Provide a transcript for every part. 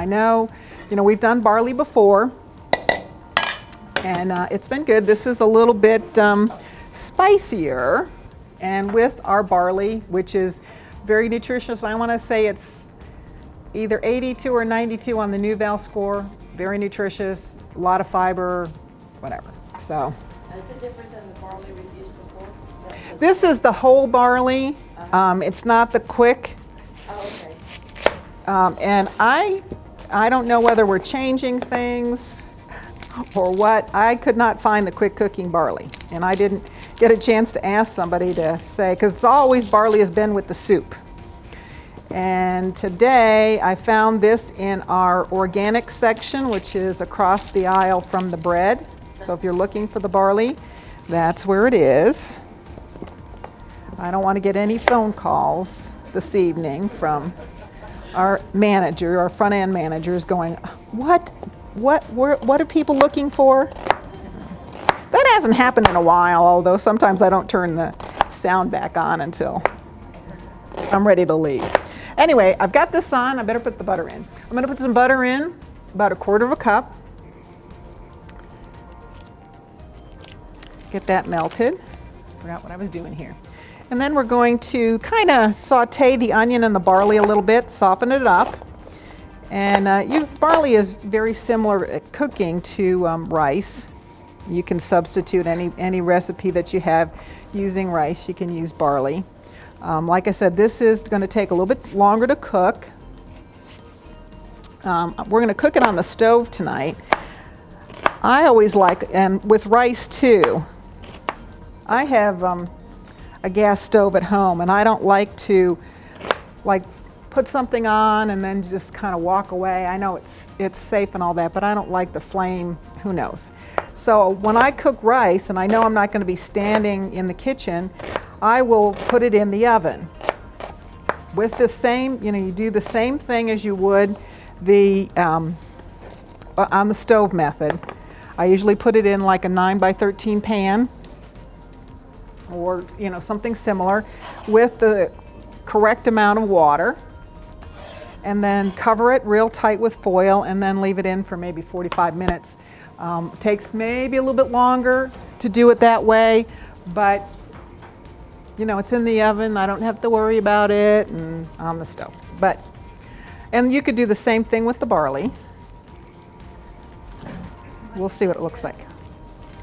I know, we've done barley before, and it's been good. This is a little bit spicier, and with our barley, which is very nutritious. I want to say it's either 82 or 92 on the New-Val score. Very nutritious, a lot of fiber, whatever. So. Is it different than the barley we've used before? This is the whole barley. It's not the quick. Oh, okay. And I don't know whether we're changing things or what. I could not find the quick cooking barley, and I didn't get a chance to ask somebody to say, because it's always barley has been with the soup. And today I found this in our organic section, which is across the aisle from the bread. So if you're looking for the barley, that's where it is. I don't want to get any phone calls this evening from our manager, our front end manager is going, what are people looking for? That hasn't happened in a while, although sometimes I don't turn the sound back on until I'm ready to leave. Anyway, I've got this on. I better put the butter in. I'm going to put some butter in, about 1/4 cup. Get that melted. Forgot what I was doing here. And then we're going to kind of saute the onion and the barley a little bit, soften it up. And barley is very similar at cooking to rice. You can substitute any recipe that you have using rice. You can use barley. Like I said, this is going to take a little bit longer to cook. We're going to cook it on the stove tonight. I always like, and with rice too, I have a gas stove at home, and I don't like to put something on and then just kind of walk away. I know it's safe and all that, but I don't like the flame, who knows. So when I cook rice, and I know I'm not going to be standing in the kitchen, I will put it in the oven with the same, you do the same thing as you would on the stove method. I usually put it in like a 9x13 pan or something similar with the correct amount of water, and then cover it real tight with foil and then leave it in for maybe 45 minutes. Takes maybe a little bit longer to do it that way, but it's in the oven. I don't have to worry about it, and on the stove. And you could do the same thing with the barley. We'll see what it looks like.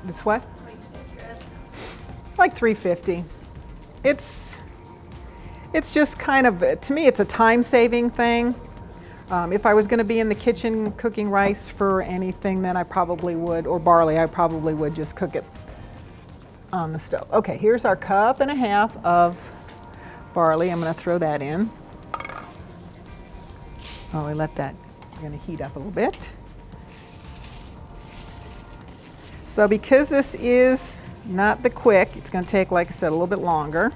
It's what? Like 350. It's just kind of, to me, it's a time-saving thing. If I was going to be in the kitchen cooking rice for anything, then I probably would, or barley, I probably would just cook it on the stove. Okay, here's our 1.5 cups of barley. I'm going to throw that in. Oh, we let that, we're going to heat up a little bit. So because this is not the quick, it's going to take, like I said, a little bit longer.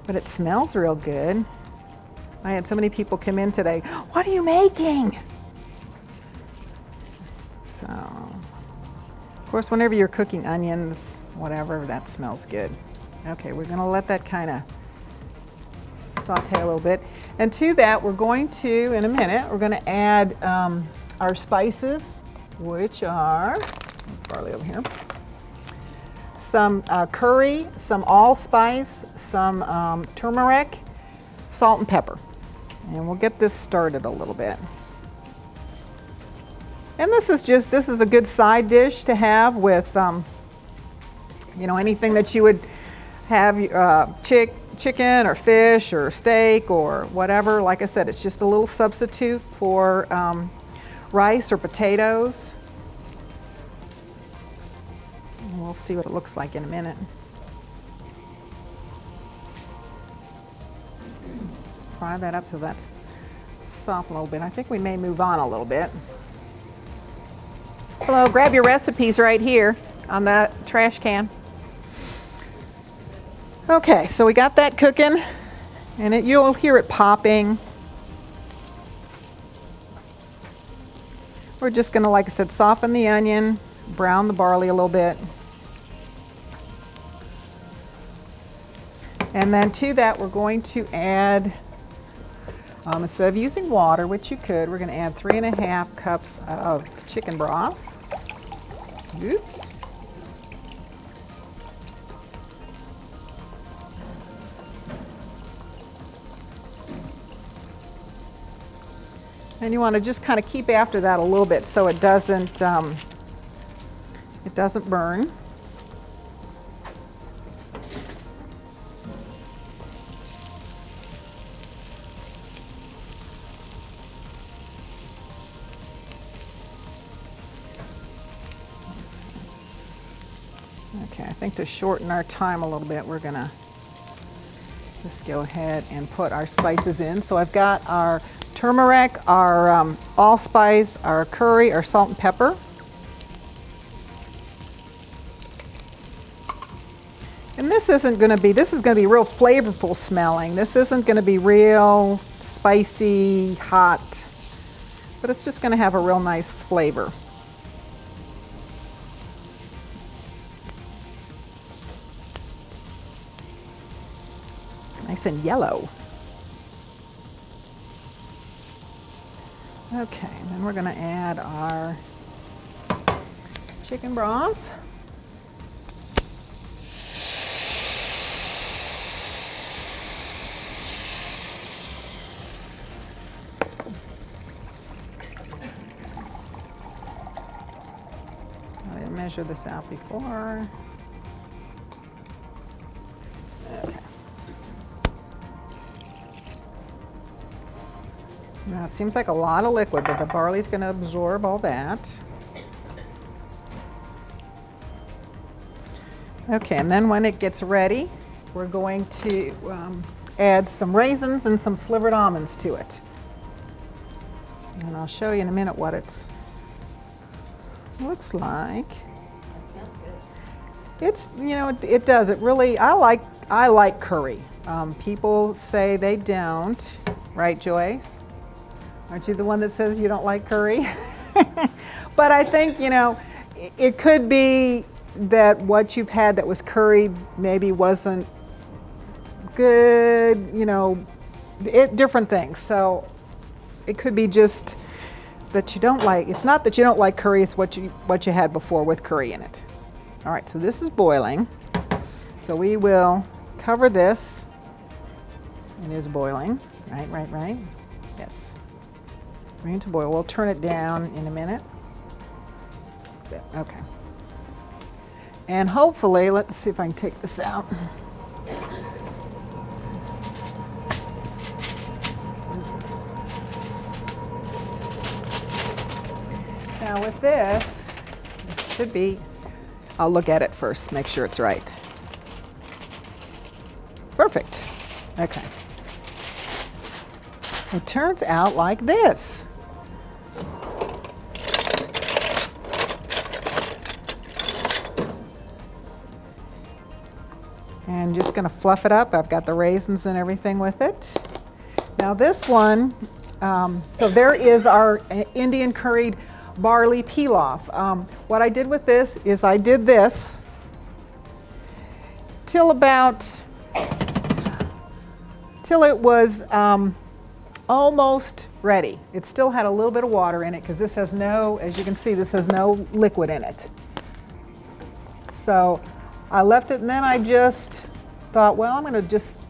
But it smells real good. I had so many people come in today. What are you making? So, of course, whenever you're cooking onions, whatever, that smells good. Okay, we're going to let that kind of saute a little bit. And to that, we're going to, in a minute, we're going to add our spices, which are, barley over here, some curry, some allspice, some turmeric, salt and pepper. And we'll get this started a little bit. And this is a good side dish to have with, anything that you would have, chicken or fish or steak or whatever. Like I said, it's just a little substitute for rice or potatoes. And we'll see what it looks like in a minute. Fry that up till that's soft a little bit. I think we may move on a little bit. Hello, grab your recipes right here on that trash can. Okay, so we got that cooking, and you'll hear it popping. We're just gonna, like I said, soften the onion, brown the barley a little bit. And then to that, we're going to add Instead of using water, which you could, we're going to add 3½ cups of chicken broth. Oops. And you want to just kind of keep after that a little bit so it doesn't burn. Okay, I think to shorten our time a little bit, we're going to just go ahead and put our spices in. So I've got our turmeric, our allspice, our curry, our salt and pepper. And this is going to be real flavorful smelling. This isn't going to be real spicy, hot, but it's just going to have a real nice flavor. Nice and yellow. Okay, then we're going to add our chicken broth. I didn't measure this out before. Okay. Now it seems like a lot of liquid, but the barley's going to absorb all that. Okay, and then when it gets ready, we're going to add some raisins and some slivered almonds to it. And I'll show you in a minute what it looks like. That smells good. It's, you know, it does. It really, I like curry. People say they don't, right, Joyce? Aren't you the one that says you don't like curry? But I think, you know, it could be that what you've had that was curried maybe wasn't good, you know, different things. So it could be just that you don't like, it's not that you don't like curry, it's what you had before with curry in it. All right, so this is boiling. So we will cover this. It is boiling, right. Yes. Bring it to boil. We'll turn it down in a minute. Okay. And hopefully, let's see if I can take this out. Now with this should be, I'll look at it first, make sure it's right. Perfect. Okay. It turns out like this. And just going to fluff it up. I've got the raisins and everything with it. Now this one, so there is our Indian curried barley pilaf. What I did with this is I did this till it was almost ready. It still had a little bit of water in it because this has no, as you can see, this has no liquid in it. So I left it and then I just thought, well, I'm going to just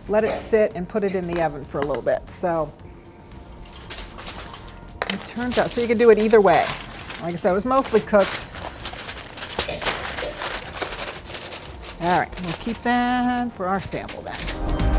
let it sit and put it in the oven for a little bit. So it turns out, so you can do it either way. Like I said, it was mostly cooked. All right, we'll keep that for our sample then.